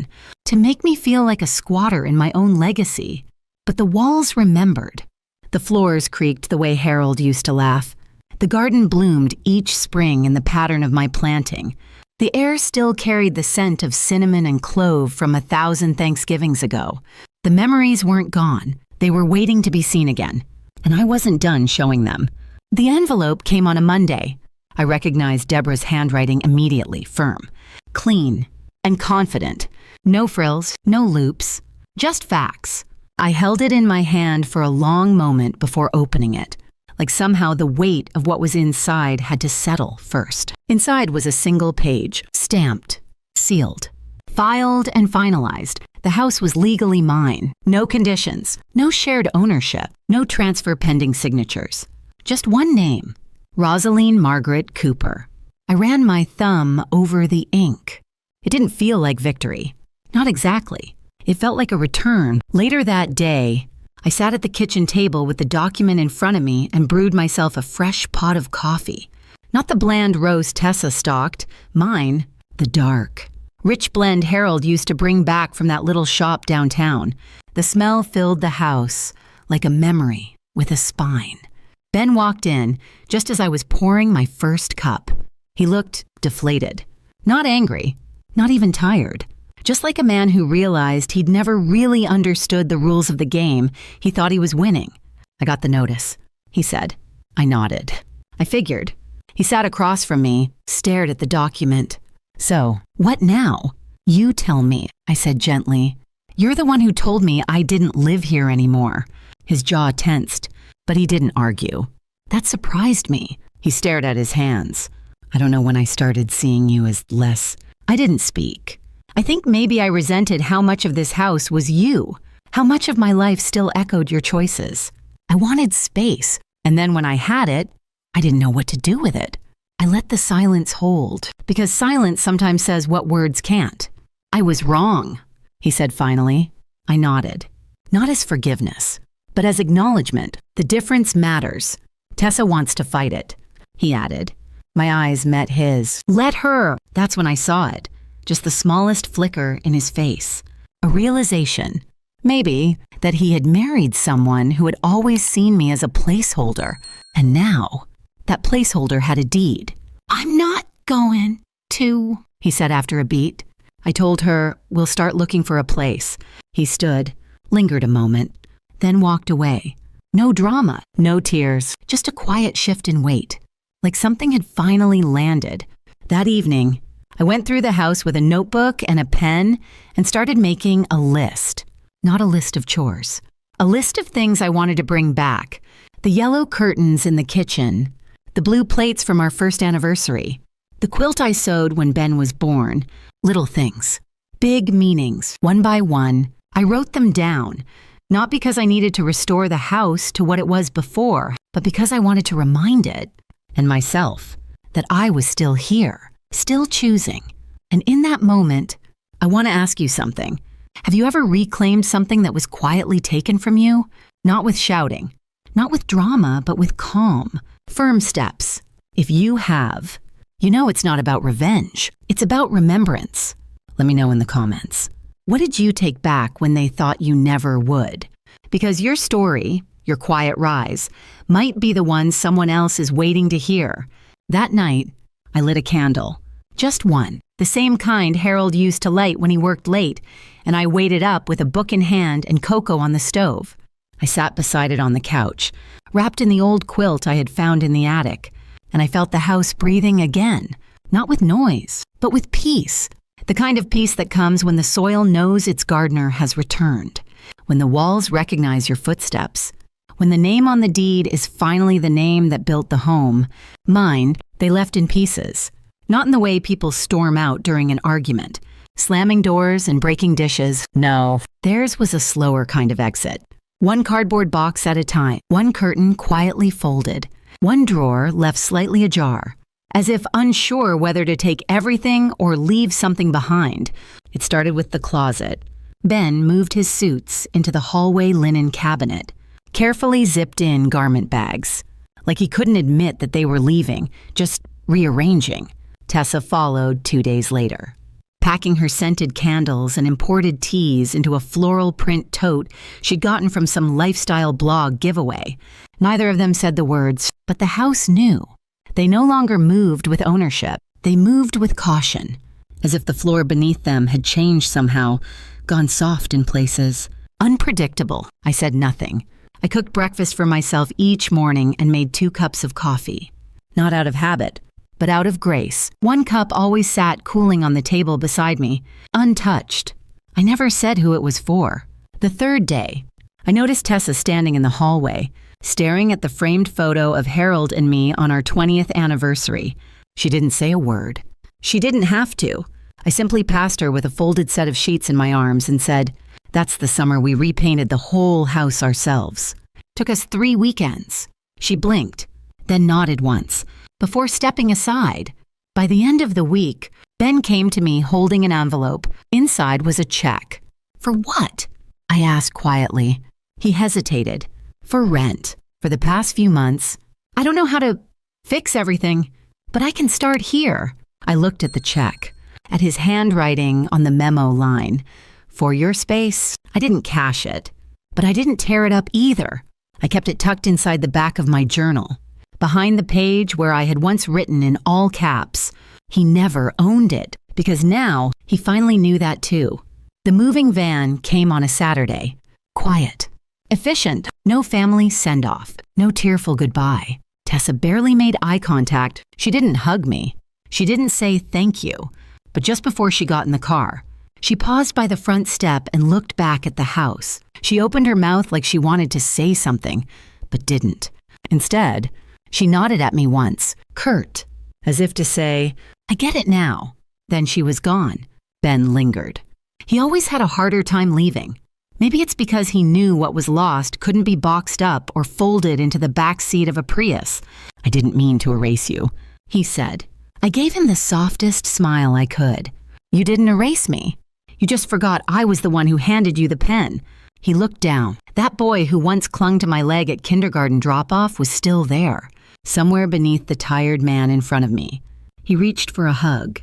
To make me feel like a squatter in my own legacy. But the walls remembered. The floors creaked the way Harold used to laugh. The garden bloomed each spring in the pattern of my planting. The air still carried the scent of cinnamon and clove from 1,000 Thanksgivings ago. The memories weren't gone. They were waiting to be seen again. And I wasn't done showing them. The envelope came on a Monday. I recognized Deborah's handwriting immediately, firm, clean, and confident. No frills, no loops, just facts. I held it in my hand for a long moment before opening it, like somehow the weight of what was inside had to settle first. Inside was a single page, stamped, sealed, filed and finalized. The house was legally mine. No conditions, no shared ownership, no transfer pending signatures. Just one name. Rosaline Margaret Cooper. I ran my thumb over the ink. It didn't feel like victory. Not exactly. It felt like a return. Later that day, I sat at the kitchen table with the document in front of me and brewed myself a fresh pot of coffee. Not the bland roast Tessa stocked, mine, the dark. Rich blend Harold used to bring back from that little shop downtown. The smell filled the house like a memory with a spine. Ben walked in just as I was pouring my first cup. He looked deflated. Not angry, not even tired. Just like a man who realized he'd never really understood the rules of the game he thought he was winning. I got the notice, he said. I nodded. I figured. He sat across from me, stared at the document. So, what now? You tell me, I said gently. You're the one who told me I didn't live here anymore. His jaw tensed. But he didn't argue. That surprised me. He stared at his hands. I don't know when I started seeing you as less. I didn't speak. I think maybe I resented how much of this house was you, how much of my life still echoed your choices. I wanted space, and then when I had it, I didn't know what to do with it. I let the silence hold, because silence sometimes says what words can't. I was wrong, he said finally. I nodded. Not as forgiveness, but as acknowledgement. The difference matters. Tessa wants to fight it, he added. My eyes met his. Let her. That's when I saw it. Just the smallest flicker in his face. A realization, maybe, that he had married someone who had always seen me as a placeholder. And now, that placeholder had a deed. I'm not going to, he said after a beat. I told her, we'll start looking for a place. He stood, lingered a moment, then walked away. No drama, no tears, just a quiet shift in weight, like something had finally landed. That evening, I went through the house with a notebook and a pen and started making a list. Not a list of chores. A list of things I wanted to bring back. The yellow curtains in the kitchen, the blue plates from our first anniversary, the quilt I sewed when Ben was born. Little things, big meanings, one by one. I wrote them down. Not because I needed to restore the house to what it was before, but because I wanted to remind it, and myself, that I was still here, still choosing. And in that moment, I want to ask you something. Have you ever reclaimed something that was quietly taken from you? Not with shouting, not with drama, but with calm, firm steps. If you have, you know it's not about revenge. It's about remembrance. Let me know in the comments. What did you take back when they thought you never would? Because your story, your quiet rise, might be the one someone else is waiting to hear. That night, I lit a candle. Just one, the same kind Harold used to light when he worked late, and I waited up with a book in hand and cocoa on the stove. I sat beside it on the couch, wrapped in the old quilt I had found in the attic, and I felt the house breathing again, not with noise, but with peace. The kind of peace that comes when the soil knows its gardener has returned, when the walls recognize your footsteps, when the name on the deed is finally the name that built the home. Mine, they left in pieces, not in the way people storm out during an argument, slamming doors and breaking dishes. No, theirs was a slower kind of exit. One cardboard box at a time, one curtain quietly folded, one drawer left slightly ajar, as if unsure whether to take everything or leave something behind. It started with the closet. Ben moved his suits into the hallway linen cabinet, carefully zipped in garment bags, like he couldn't admit that they were leaving, just rearranging. Tessa followed 2 days later, packing her scented candles and imported teas into a floral print tote she'd gotten from some lifestyle blog giveaway. Neither of them said the words, but the house knew. They no longer moved with ownership. They moved with caution, as if the floor beneath them had changed somehow, gone soft in places. Unpredictable. I said nothing. I cooked breakfast for myself each morning and made 2 cups of coffee. Not out of habit, but out of grace. 1 cup always sat cooling on the table beside me, untouched. I never said who it was for. The 3rd day, I noticed Tessa standing in the hallway, staring at the framed photo of Harold and me on our 20th anniversary. She didn't say a word. She didn't have to. I simply passed her with a folded set of sheets in my arms and said, "That's the summer we repainted the whole house ourselves. Took us 3 weekends." She blinked, then nodded once, before stepping aside. By the end of the week, Ben came to me holding an envelope. Inside was a check. For what? I asked quietly. He hesitated. For rent. For the past few months. I don't know how to fix everything, but I can start here. I looked at the check, at his handwriting on the memo line. For your space. I didn't cash it, but I didn't tear it up either. I kept it tucked inside the back of my journal, behind the page where I had once written in all caps, "He never owned it," because now he finally knew that too. The moving van came on a Saturday. Quiet. Efficient. No family send-off. No tearful goodbye. Tessa barely made eye contact. She didn't hug me. She didn't say thank you. But just before she got in the car, she paused by the front step and looked back at the house. She opened her mouth like she wanted to say something, but didn't. Instead, she nodded at me once, curt, as if to say, "I get it now." Then she was gone. Ben lingered. He always had a harder time leaving. Maybe it's because he knew what was lost couldn't be boxed up or folded into the back seat of a Prius. "I didn't mean to erase you," he said. I gave him the softest smile I could. "You didn't erase me. You just forgot I was the one who handed you the pen." He looked down. That boy who once clung to my leg at kindergarten drop-off was still there, somewhere beneath the tired man in front of me. He reached for a hug.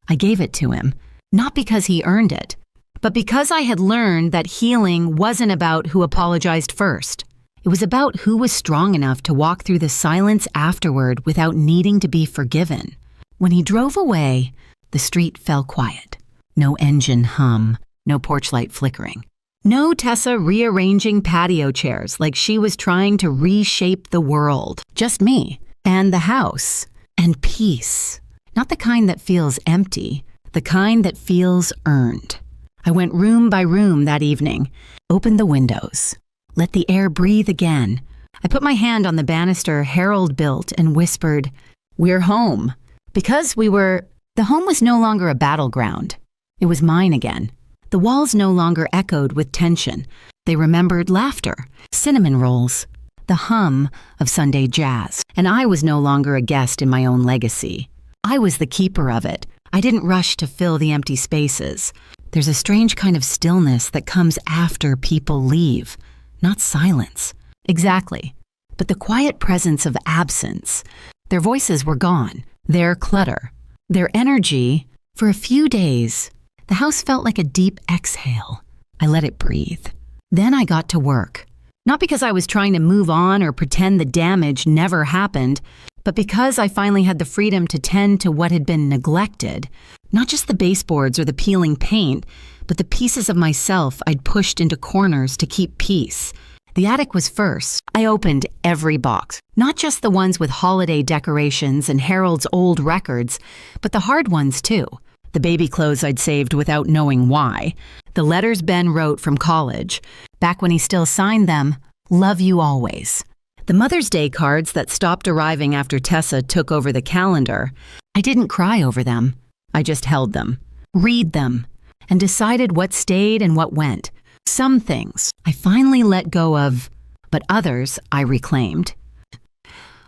I gave it to him, not because he earned it, but because I had learned that healing wasn't about who apologized first. It was about who was strong enough to walk through the silence afterward without needing to be forgiven. When he drove away, the street fell quiet. No engine hum, no porch light flickering. No Tessa rearranging patio chairs like she was trying to reshape the world. Just me, and the house, and peace. Not the kind that feels empty, the kind that feels earned. I went room by room that evening, opened the windows, let the air breathe again. I put my hand on the banister Harold built and whispered, "We're home." Because the home was no longer a battleground. It was mine again. The walls no longer echoed with tension. They remembered laughter, cinnamon rolls, the hum of Sunday jazz. And I was no longer a guest in my own legacy. I was the keeper of it. I didn't rush to fill the empty spaces. There's a strange kind of stillness that comes after people leave, not silence. Exactly. But the quiet presence of absence. Their voices were gone, their clutter, their energy. For a few days, the house felt like a deep exhale. I let it breathe. Then I got to work. Not because I was trying to move on or pretend the damage never happened, but because I finally had the freedom to tend to what had been neglected. Not just the baseboards or the peeling paint, but the pieces of myself I'd pushed into corners to keep peace. The attic was first. I opened every box, not just the ones with holiday decorations and Harold's old records, but the hard ones too. The baby clothes I'd saved without knowing why. The letters Ben wrote from college. Back when he still signed them, "Love you always." The Mother's Day cards that stopped arriving after Tessa took over the calendar. I didn't cry over them. I just held them, read them, and decided what stayed and what went. Some things I finally let go of, but others I reclaimed.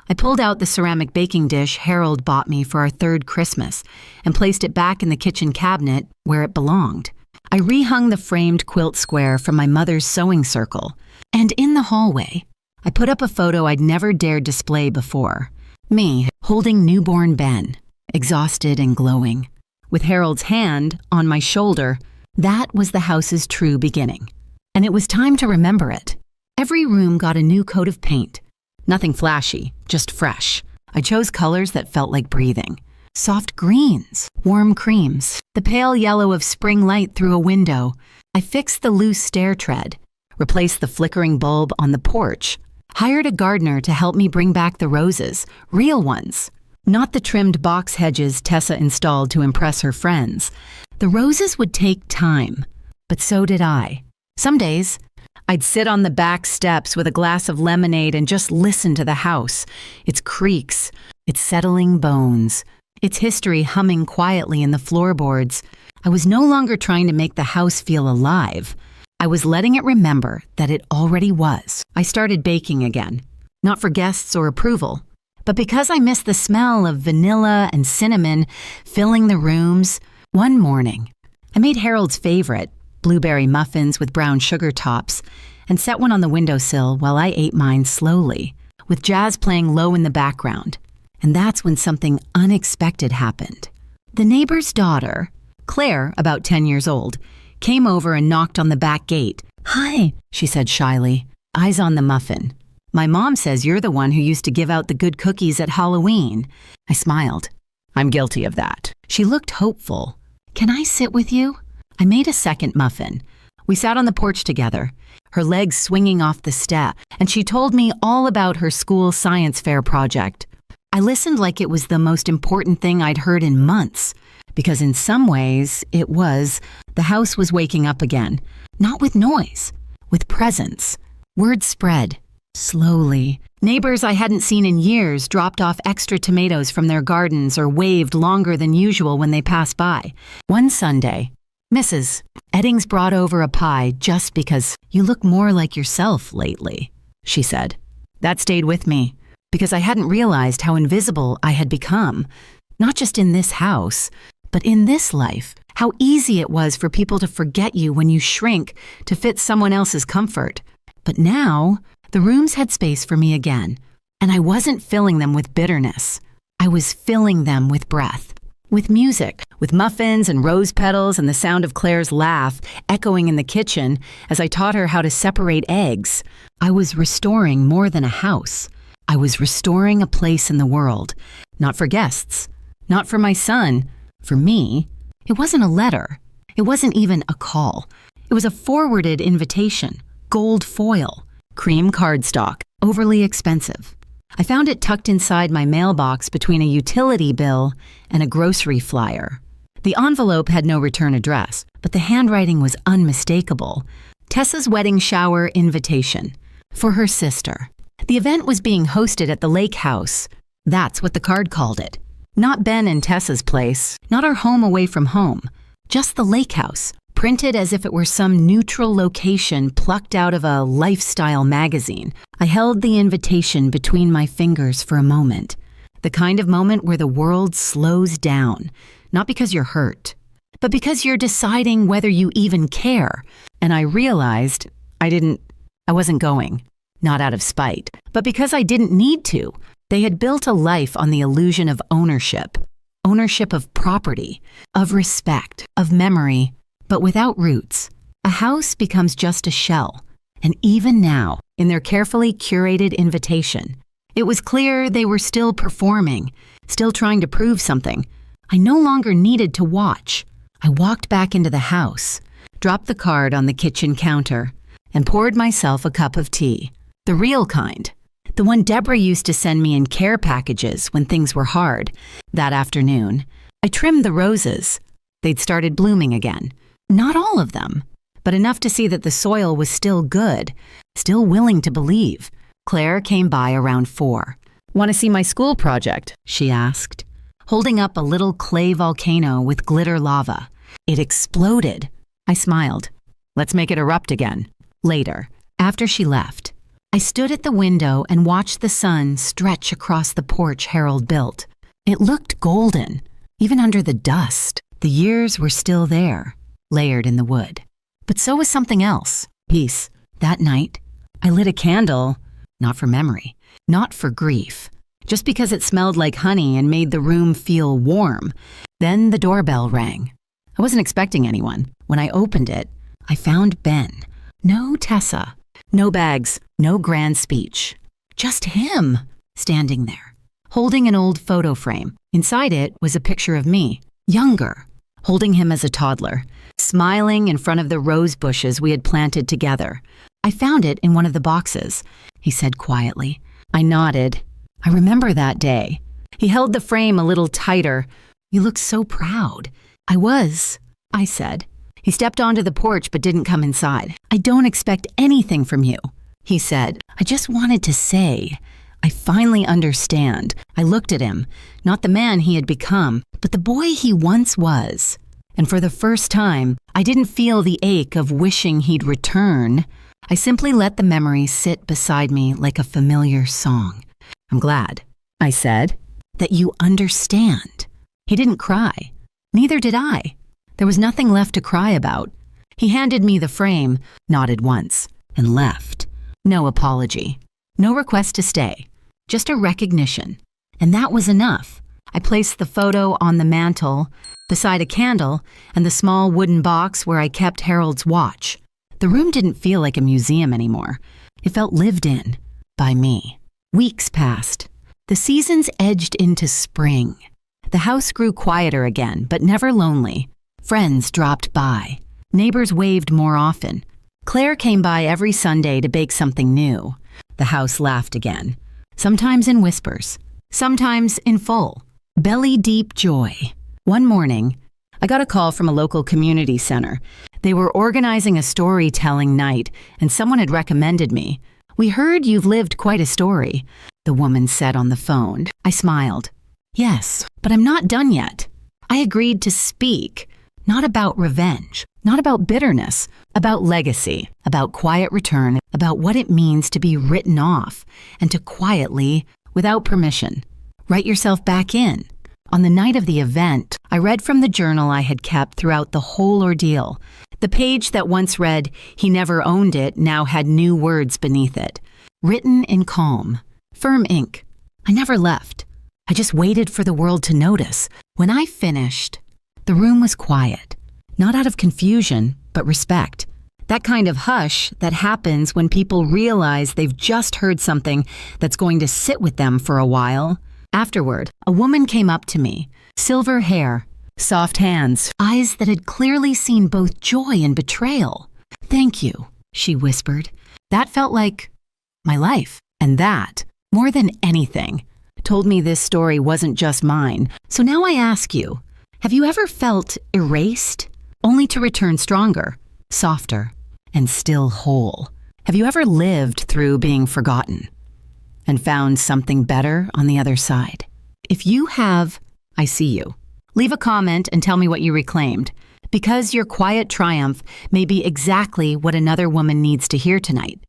I pulled out the ceramic baking dish Harold bought me for our third Christmas and placed it back in the kitchen cabinet where it belonged. I rehung the framed quilt square from my mother's sewing circle, and in the hallway, I put up a photo I'd never dared display before. Me holding newborn Ben, exhausted and glowing. With Harold's hand on my shoulder, that was the house's true beginning. And it was time to remember it. Every room got a new coat of paint. Nothing flashy, just fresh. I chose colors that felt like breathing. Soft greens, warm creams, the pale yellow of spring light through a window. I fixed the loose stair tread, replaced the flickering bulb on the porch, hired a gardener to help me bring back the roses, real ones, not the trimmed box hedges Tessa installed to impress her friends. The roses would take time, but so did I. Some days, I'd sit on the back steps with a glass of lemonade and just listen to the house, its creaks, its settling bones, its history humming quietly in the floorboards. I was no longer trying to make the house feel alive. I was letting it remember that it already was. I started baking again, not for guests or approval, but because I missed the smell of vanilla and cinnamon filling the rooms. One morning, I made Harold's favorite, blueberry muffins with brown sugar tops, and set one on the windowsill while I ate mine slowly, with jazz playing low in the background. And that's when something unexpected happened. The neighbor's daughter, Claire, about 10 years old, came over and knocked on the back gate. "Hi," she said shyly, eyes on the muffin. "My mom says you're the one who used to give out the good cookies at Halloween." I smiled. "I'm guilty of that." She looked hopeful. "Can I sit with you?" I made a second muffin. We sat on the porch together, her legs swinging off the step, and she told me all about her school science fair project. I listened like it was the most important thing I'd heard in months, because in some ways it was. The house was waking up again, not with noise, with presence. Word spread, slowly. Neighbors I hadn't seen in years dropped off extra tomatoes from their gardens or waved longer than usual when they passed by. One Sunday, "Mrs. Eddings brought over a pie just because you look more like yourself lately," she said. That stayed with me, because I hadn't realized how invisible I had become, not just in this house, but in this life. How easy it was for people to forget you when you shrink to fit someone else's comfort. But now, the rooms had space for me again, and I wasn't filling them with bitterness. I was filling them with breath, with music, with muffins and rose petals and the sound of Claire's laugh echoing in the kitchen as I taught her how to separate eggs. I was restoring more than a house. I was restoring a place in the world, not for guests, not for my son, for me. It wasn't a letter. It wasn't even a call. It was a forwarded invitation, gold foil, cream cardstock, overly expensive. I found it tucked inside my mailbox between a utility bill and a grocery flyer. The envelope had no return address, but the handwriting was unmistakable. Tessa's wedding shower invitation for her sister. The event was being hosted at the lake house. That's what the card called it. Not Ben and Tessa's place, not our home away from home, just the lake house, printed as if it were some neutral location plucked out of a lifestyle magazine. I held the invitation between my fingers for a moment, the kind of moment where the world slows down, not because you're hurt, but because you're deciding whether you even care. And I realized I wasn't going, not out of spite, but because I didn't need to. They had built a life on the illusion of ownership of property, of respect, of memory, but without roots. A house becomes just a shell, And even now, in their carefully curated invitation, it was clear they were still performing, still trying to prove something. I no longer needed to watch. I walked back into the house, dropped the card on the kitchen counter, and poured myself a cup of tea. The real kind. The one Deborah used to send me in care packages when things were hard. That afternoon, I trimmed the roses. They'd started blooming again. Not all of them, but enough to see that the soil was still good, still willing to believe. Claire came by around 4. "Want to see my school project?" she asked, holding up a little clay volcano with glitter lava. It exploded. I smiled. "Let's make it erupt again." Later, after she left, I stood at the window and watched the sun stretch across the porch Harold built. It looked golden, even under the dust. The years were still there, layered in the wood. But so was something else. Peace. That night, I lit a candle, not for memory, not for grief, just because it smelled like honey and made the room feel warm. Then the doorbell rang. I wasn't expecting anyone. When I opened it, I found Ben. No Tessa. No bags. No grand speech. Just him, standing there, holding an old photo frame. Inside it was a picture of me, younger, holding him as a toddler, smiling in front of the rose bushes we had planted together. "I found it in one of the boxes," he said quietly. I nodded. I remember that day. He held the frame a little tighter. "You look so proud." "I was," I said. He stepped onto the porch but didn't come inside. "I don't expect anything from you," he said. "I just wanted to say, I finally understand." I looked at him, not the man he had become, but the boy he once was. And for the first time, I didn't feel the ache of wishing he'd return. I simply let the memory sit beside me like a familiar song. "I'm glad," I said, "that you understand." He didn't cry. Neither did I. There was nothing left to cry about. He handed me the frame, nodded once, and left. No apology. No request to stay. Just a recognition. And that was enough. I placed the photo on the mantel, beside a candle, and the small wooden box where I kept Harold's watch. The room didn't feel like a museum anymore. It felt lived in, by me. Weeks passed. The seasons edged into spring. The house grew quieter again, but never lonely. Friends dropped by. Neighbors waved more often. Claire came by every Sunday to bake something new. The house laughed again, sometimes in whispers, sometimes in full, belly-deep joy. One morning, I got a call from a local community center. They were organizing a storytelling night, and someone had recommended me. "We heard you've lived quite a story," the woman said on the phone. I smiled. "Yes, but I'm not done yet." I agreed to speak, not about revenge, not about bitterness, about legacy, about quiet return, about what it means to be written off and to quietly, without permission, write yourself back in. On the night of the event, I read from the journal I had kept throughout the whole ordeal. The page that once read, "He never owned it," now had new words beneath it, written in calm, firm ink. I never left. I just waited for the world to notice. When I finished, the room was quiet, not out of confusion, but respect. That kind of hush that happens when people realize they've just heard something that's going to sit with them for a while. Afterward, a woman came up to me, silver hair, soft hands, eyes that had clearly seen both joy and betrayal. "Thank you," she whispered. That felt like my life. And that, more than anything, told me this story wasn't just mine. So now I ask you, have you ever felt erased, only to return stronger, softer, and still whole? Have you ever lived through being forgotten and found something better on the other side? If you have, I see you. Leave a comment and tell me what you reclaimed, because your quiet triumph may be exactly what another woman needs to hear tonight.